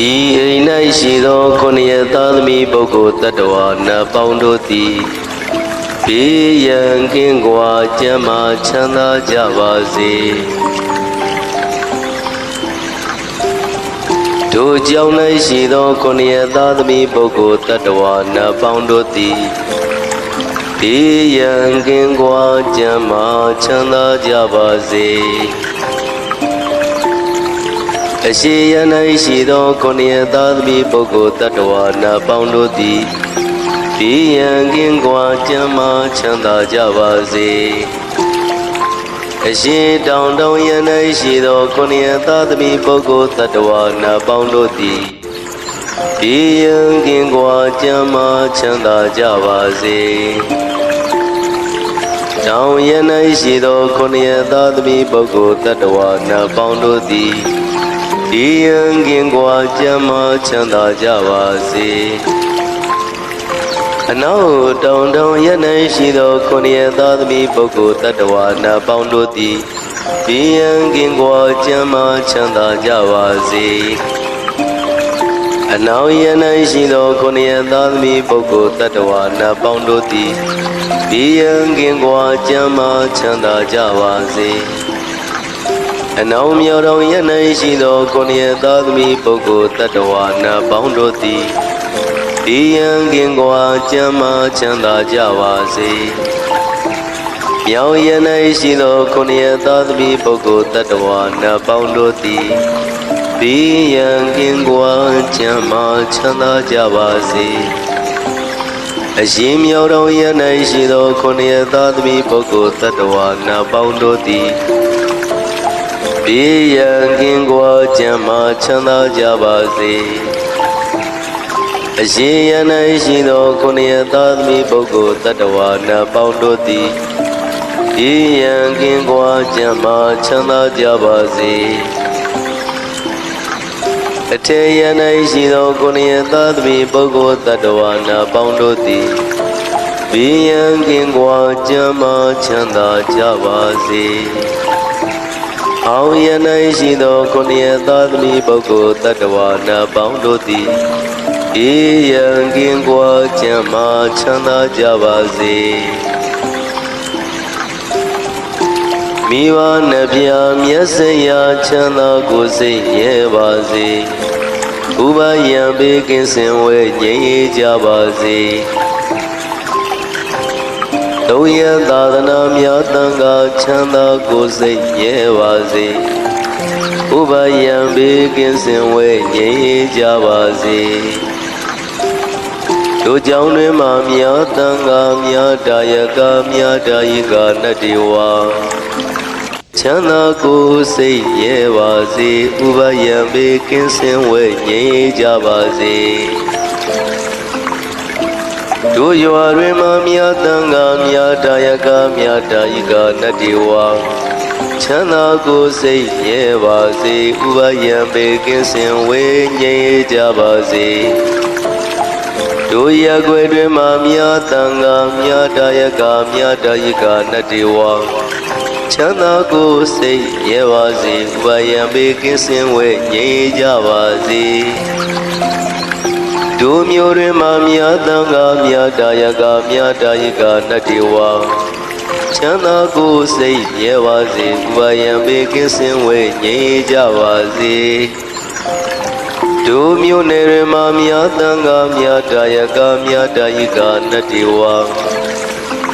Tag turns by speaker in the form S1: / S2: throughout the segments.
S1: ဤအိမ်၌ရှိသောခုနှစ်ရသားသမီးပုဂ္ဂိုလ်တ attva နတ်ပေါင်းတို့သည်ဘေးရန်ကင်းကွာကျမ်းမာချမ်းသာကြပါစေတို့ကြောင့်၌ရှိသောခုနှစ်ရသားသမီးပုဂ္ဂိုလ်တ attva နတ်ပေါင်းတို့သည်ဘေးရန်ကင်းကွာကျမ်းမာချမ်းသာကြပါစေအရှိယ၌ရှိသောခုနှစ်ရသားသမီးပုဂ္ဂိုလ်တ attva နတ်ပေါင်းတို့သည်ဘေးရန်ကင်းကွာကျမ်းမာချမ်းသာကြပါစေအရှိတောင်တောင်ရ၌ရှိသောခုနှစ်ရသားသမီးပုဂ္ဂိုလ်တ attva နတ်ပေါင်းတို့သည်ဘေးရန်ကင်းကွာကျမ်းမာချမ်းသာကြပါစေတောင်ရ၌ရှိသောခုနှစ်ရသားသမီးပုဂ္ဂိုလ်တ attva နတ်ပေါင်းတို့သည်ဘေးရန်ကင်းကွာကျမ်းမာချမ်းသာကြပါစေအနောက်တောင်တောင်ရ၌ရှိသောခုနှစ်ရသားသမီးပုဂ္ဂိုလ်တ attva နတ်ပေါင်းတို့သည်ဘေးရန်ကင်းကွာကျမ်းမာချမ်းသာကြပါစေအနောက်ရ၌ရှိသောခုနှစ်ရသားသမီးပုဂ္ဂိုလ်တ attva နတ်ပေါင်းတို့သည်ဘေးရန်ကင်းကွာကျမ်းမာချမ်းသာကြပါစေအနောက်မြောက်တောင်ရ၌ရှိသောခုနှစ်ရသားသမီးပုဂ္ဂိုလ်တ attva နတ်ပေါင်းတို့သည်ဘေးရန်ကင်းကွာကျမ်းမာချမ်းသာကြပါစေမြောက်ရ၌ရှိသောခုနှစ်ရသားသမီးပုဂ္ဂိုလ်တ attva နတ်ပေါင်းတို့သည်ဘေးရန်ကင်းကွာကျမ်းမာချမ်းသာကြပါစေအရှင်မြောက်တောင်ရ၌ရှိသောခုနှစ်ရသားသမီးပုဂ္ဂိုလ်တ attva နတ်ပေါင်းတို့သည်ဘေးရန်ကင်းကွာကျမ်းမာချမ်းသာကြပါစေအရှင်ရ၌ရှိသောခုနှစ်ရသားသမီးပုဂ္ဂိုလ်တ attva နတ်ပေါင်းတို့သည်ဘေးရန်ကင်းကွာကျမ်းမာချမ်းသာကြပါစေအထေရ၌ရှိသောခုနှစ်ရသားသမီးပုဂ္ဂိုလ်တ attva နတ်ပေါင်းတို့သည်ဘေးရန်ကင်းကွာကျမ်းမာချမ်းသာကြပါစေအောင်ရ၌ရှိသောခုနှစ်ရသားသမီးပုဂ္ဂိုလ်တ attva နတ်ပေါင်းတို့သည်ဘေးရန်ကင်းကွာကျမ်းမာချမ်းသာကြပါစေမိဘနှဖျားမျက်စိရာချမ်းသာကိုစိတ်ရဲပါစေဥပယံဘေးကင်းစင်ဝဲငြိမ်းအေးကြပါစေတို့ရသာသနာများတန်ခါချမ်းသာကိုစိတ်ရဲပါစေဥပယံဘေးကင်းစင်ဝဲငြိမ်းအေးကြပါစေတို့ကြောင့်တွင်မှမြတ်တန်ခါမြတ်တာယကမြတ်တာယိကနတ္တိဝါချမ်းသာကိုစိတ်ရဲပါစေဥပယံဘေးကင်းစင်ဝဲငြိမ်းကြပါစေတို့ရွာတွင်မှမြတ်တန်ခါမြတ်တာယကမြတ်တာယိကနတ္တိဝါချမ်းသာကိုစိတ်ရဲပါစေဥပယံဘေးကင်းစင်ဝဲငြိမ်းကြပါစေတို့ရကွယ်တွင်မှမြတ်တန်ခါမြတ်တာယကမြတ်တာယိကနတ္တိဝါချမ်းသာကိုစိတ်ရဲပါစေဥပယံဘေးကင်းစင်ဝဲငြိမ်းကြပါစေတို့မျိုးတွင်မှမြတ်တန်ခါမြတ်တာယကမြတ်တာယိကနတ္တိဝါချမ်းသာကိုစိတ်ရဲပါစေဥပယံဘေးကင်းစင်ဝဲငြိမ်းကြပါစေတို့မျိုးနယ်တွင်မှမြတ်တန်ခါမြတ်တာယကမြတ်တာယိကနတ္တိဝါ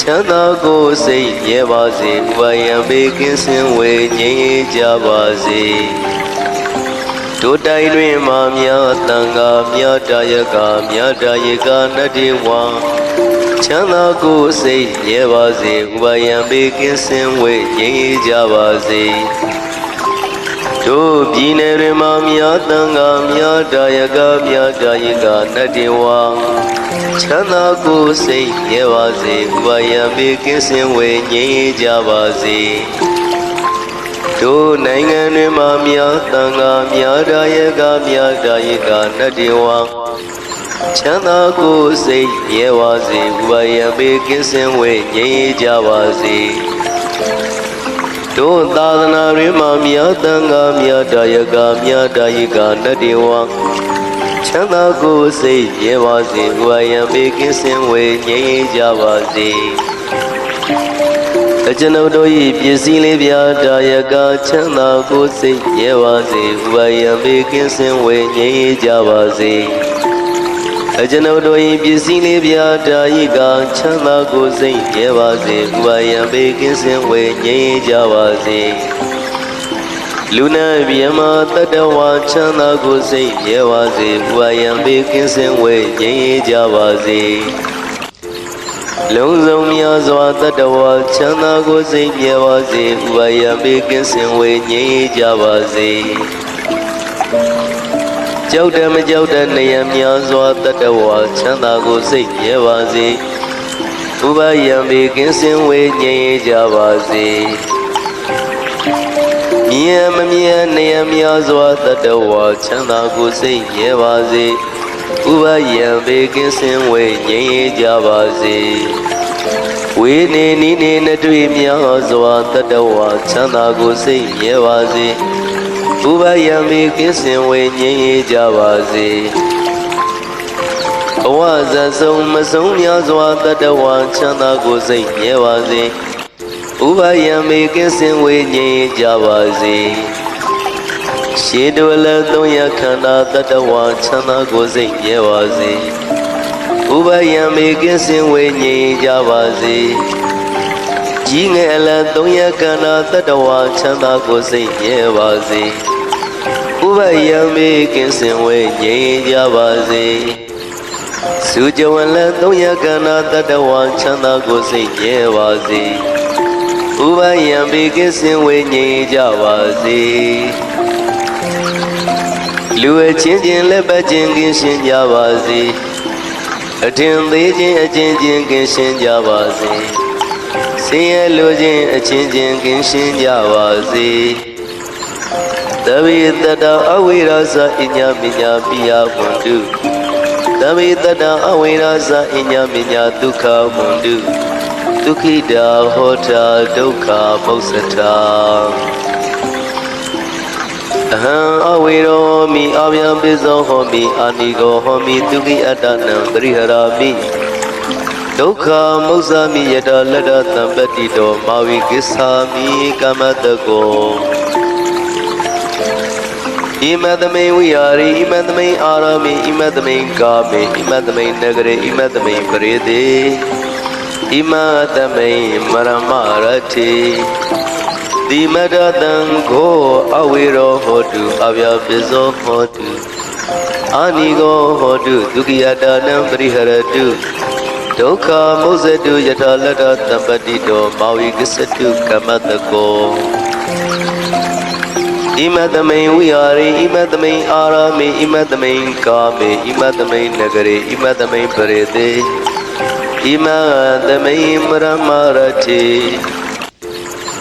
S1: ချမ်းသာကိုစိတ်ရဲပါစေဥပယံဘေးကင်းစင်ဝဲငြိမ်းကြပါစေတို့တိုင်းတွင်မှမြတ်တန်ခါမြတ်တာယကမြတ်တာယိကနတ္တိဝါချမ်းသာကိုစိတ်ရဲပါစေဥပယံဘေးကင်းစင်ဝဲငြိမ်းကြပါစေတို့ပြည်နယ်တွင်မှမြတ်တန်ခါမြတ်တာယကမြတ်တာယိကနတ္တိဝါချမ်းသာကိုစိတ်ရဲပါစေဥပယံဘေးကင်းစင်ဝဲငြိမ်းကြပါစေတို့နိုင်ငံတွင်မှမြတ်တန်ခါမြတ်တာယကမြတ်တာယိကနတ္တိဝါချမ်းသာကိုစိတ်ရဲပါစေဥပယံဘေးကင်းစင်ဝဲငြိမ်းကြပါစေဒ တို့သာသနာ့ရင်းမှာမြတ်တန်ခါမြတ်တာယကမြတ်တာယကနတ္တိဝါချမ်းသာကိုယ်စိတ်ရဲပါစေဝါယံဘေကင်းစင်ဝေငြိမ်းကြပါစေအကျွန်ုပ်တို့၏ပစ္စည်းလေးပြတာယကချမ်းသာကိုယ်စိတ်ရဲပါစေဝါယံဘေကင်းစင်ဝေငြိမ်းကြပါစေအကျွန်ုပ်တို့၏ပစ္စည်းလေးပြတာယကချမ်းသာကိုယ်စိတ်ရဲပါစေဝါယံဘေကင်းစင်ဝေငြိမ်းကြပါစေလူနာပြမတတဝါချမ်းသာကိုယ်စိတ်ရဲပါစေဝါယံဘေကင်းစင်ဝေငြိမ်းကြပါစေလုံးစုံများစွာတတဝါချမ်းသာကိုယ်စိတ်ရဲပါစေဝါယံဘေကင်းစင်ဝေငြိမ်းကြပါစေကြောက်တယ်မကြောက်တဲ့နေရများစွာတတဝါချမ်းသာကိုယ်စိတ်ရဲပါစေဥပယံဘေကင်းစင်ဝေငြိမ်းကြပါစေမြင်မမြင်နေရများစွာတတဝါချမ်းသာကိုယ်စိတ်ရဲပါစေဥပယံဘေကင်းစင်ဝေငြိမ်းကြပါစေဝေနေနီးနေနှတွေ့များစွာတတဝါချမ်းသာကိုယ်စိတ်ရဲပါစေဥပယံဘေကင်းစင်ဝေငြိမ်းကြပါစေဘဝဇတ်ဆုံးမဆုံးများစွာတတဝါချမ်းသာကိုယ်စိတ်ရဲပါစေဥပယံဘေကင်းစင်ဝေငြိမ်းကြပါစေရှေးတော်လည်းသုံးရခန္ဓာတတဝါချမ်းသာကိုယ်စိတ်ရဲပါစေဥပယံဘေကင်းစင်ဝေငြိမ်းကြပါစေကြီးငယ်လည်းသုံးရခန္ဓာတတဝါချမ်းသာကိုယ်စိတ်ရဲပါစေဥပယံဘေကင်းစင်ဝေငြိမ်းကြပါစေစုကြဝလည်းသုံးရခန္ဓာတတဝါချမ်းသာကိုယ်စိတ်ရဲပါစေဥပယံဘေကင်းစင်ဝေငြိမ်းကြပါစေလူအချင်းချင်းလက်ပတ်ချင်းကင်းရှင်းကြပါစေအထင်သေးခြင်းအချင်းချင်းကင်းရှင်းကြပါစေဆင်းရဲလိုခြင်းအချင်းချင်းကင်းရှင်းကြပါစေသဗ္ဗေတတအဝိရဇအညမညာပိယဝန္တုသဗ္ဗေတတအဝိရဇအညမညာဒုက္ခဝန္တုဒုက္ခိတာဟောတာဒုက္ခမုစ္စတာအဟံအဝေရောမိအဗျံပိဇောဟောမိအာနိကောဟောမိဒုက္ခိအတ္တနံပရိဟရာမိဒုက္ခမုစ္ဆာမိယတလတ္တသံပတ္တိတောမာဝိကိစ္ဆာမိကမတကောဣမတမေဝိဟာရိဣမတမေအာရမိဣမတမေကာမေဣမတမေနဂရေဣမတမေပရိသေဣမတမေမရမရတိတိမတတံကိုအဝေရောဟောတုအဗျာပိဇောဟောတုအာနိကောဟောတုဒုက္ခိယတာနံပရိဟရတုဒုက္ခမုစ္ဆတုယထာလတ္တသံပတ္တိတောမာဝိကစ္စတုကမတကောဣမတမေဝိဟာရိဣမတမေအာရမေဣမတမေကာမေဣမတမေနဂရေဣမတမေပရိသေဣမတမေမရမရတိ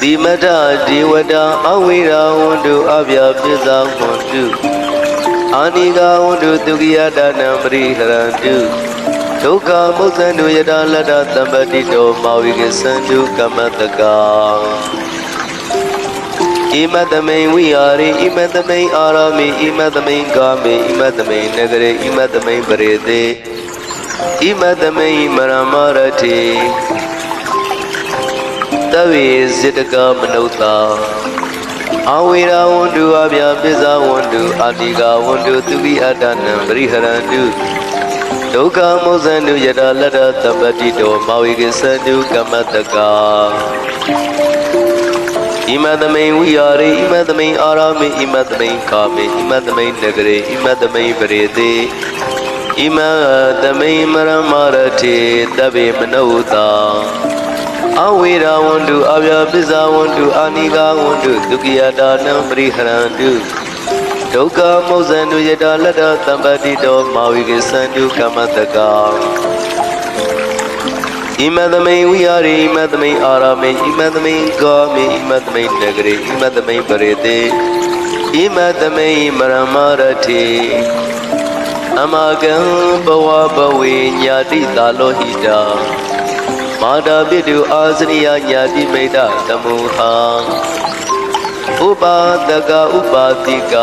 S1: တိမတဒေဝတာအဝိရာဝန္တုအဗျာပိဇာဝန္တုအာနိကာဝန္တုဒုက္ခိယတာနံပရိဟရန္တုဒုက္ခမုစ္ဆန္တုယတလတ္တသံပတ္တိတောမာဝိကစ္စန္တုကမတကာဣမတမေဝိဟာရိဣမတမေအာရမေဣမတမေကာမေဣမတမေနဂရေဣမတမေပရိသေဣမတမေမရမရတိသဗ္ဗေစေတကမနုဿာအဝေရာဝန္တုအဗျာပိဇာဝန္တုအာတိကာဝန္တုသူကိအတ္တနံပရိဟရန္တုဒုက္ခမုစ္ဆန္တုယတလတ္တသံပတ္တိတောမာဝိကိစ္စန္တုကမတကာဣမတမေဝိဟာရိဣမတမေအာရမေဣမတမေကာမေဣမတမေနဂရေဣမတမေပရိသေဣမတမေမရမရတိသဗ္ဗေမနုဿာအဝေရာဝန္တုအဗျာပိဇာဝန္တုအာနိကာဝန္တုဒုက္ခိယတာနံပရိဟရန္တုဒုက္ခမုစ္ဆန္တုယတလတ္တသံပတ္တိတောမာဝိကိစ္စန္တုကမတကာဣမတမေဝိဟာရိဣမတမေအာရမေဣမတမေကာမေဣမတမေနဂရေဣမတမေပရိသေဣမတမေမရမရတိအမကံဘဝဘဝေညာတိသာလောဟိတာမာတာပိတုအာစရိယညာတိမိတ္တတမုဟာ ဥပါဒကဥပါတိက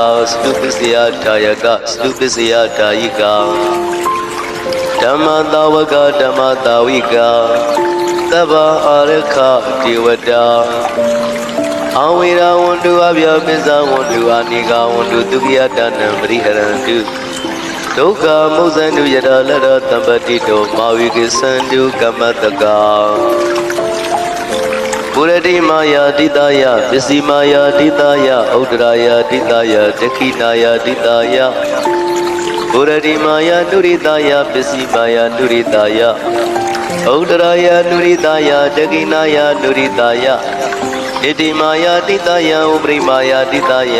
S1: သုပစ္စယထာယကသုပစ္စယထာယိကဓမ္မတာဝကဓမ္မတာဝိကသဗ္ဗအာရခဒေဝတာအဝိရဝန္တုအဗျာပစ္စဝန္တုအာနိကဝန္တုဒုက္ခယတနံပရိဟရန္တုဒုက္ခမုဇ္ဇန္တုယတလရတံပတိတောမာဝိကိသန္တုကမ္မတကပုရတိမာယာတိတယပစ္စည်းမာယာတိတယဥဒ္ဒရာယာတိတယဒခိနာယာတိတယပုရတိမာယာနုရိတယပစ္စည်းမာယာနုရိတယဥဒ္ဒရာယာနုရိတယဒခိနာယာနုရိတယဣတိမာယာတိတယဥပရိမာယာတိတယ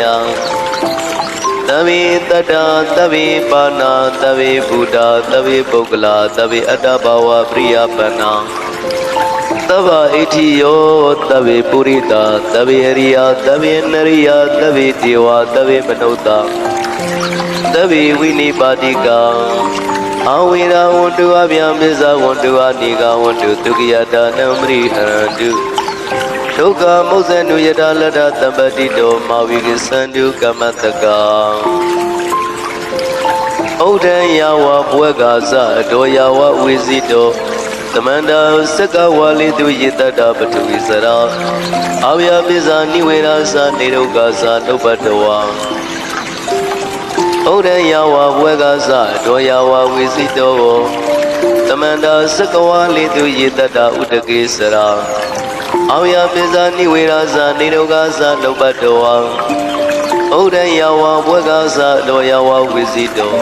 S1: သဗ္ဗေတတ္တသဗ္ဗေပါဏာသဗ္ဗေဘုဒ္ဓသဗ္ဗေပုဂ္ဂလာသဗ္ဗေအတ္တဘာဝပရိယပဏာသဗ္ဗဣတိယောသဗ္ဗေပုရိတာသဗ္ဗေအရိယသဗ္ဗေနရိယသဗ္ဗေဒေဝသဗ္ဗေမနုဿသဗ္ဗေဝိနိပါတိကအဝိရဝန္တုအဗျာမစ္ဆဝန္တုအနိကဝန္တုဒုက္ခယတနံပရိဟရန္တုဒုက္ခမုဇ္ဇန္တုယတလတ္တတံပတိတောမာဝိကိသန္တုကမ္မတကဥဒ္ဒံယဝဘဝကသဒောယဝဝိဇိတောသမန္တာစကဝါလိတုယေတတပတုဝိစရာအဝယပိဇာနိဝေရာသနေရုကသနုပတဝံဩဒံယဝဘဝကသဒောယဝဝိစိတောသမန္တာစကဝါလိတုယေတတဥဒကေစရာအဝယပိဇာနိဝေရာသနေရုကသနုပတဝံဩဒံယဝဘဝကသဒောယဝဝိစိတော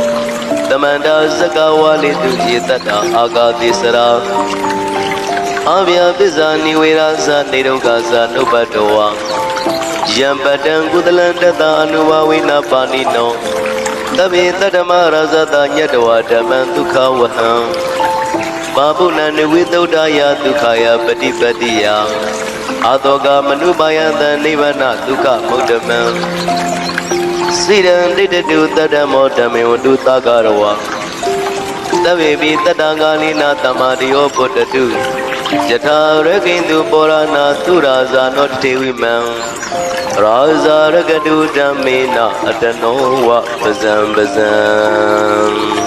S1: သမန္တာစကဝါလိတုယေတတအာဂတိစရာအဗျာပစ္စာနိဝေရာသနေရုကသနုပတဝံယံပတံကုသလံတတအနုဘဝိနာပါဏိနောသဗ္ဗေတတ္တမရဇတညတဝဓမ္မံဒုက္ခဝဟံပါပုဏ္ဏနဝိသုဒ္ဓယဒုက္ခယပฏิပတ္တိယအာတောကမနုပါယတံနိဗ္ဗာနဒုက္ခမုဒ္ဓမံစိရံတိတတုတတ္တမောဓမေဝတုသကရဝသဗ္ဗေပိတတ္တဂာလိနာတမတိယောပုတ္တတုယထာရကိန္တုပောရဏသုရာဇာနောတေဝိမံရာဇာရကတုဓမ္မေနအတနောဝပဇံပဇံ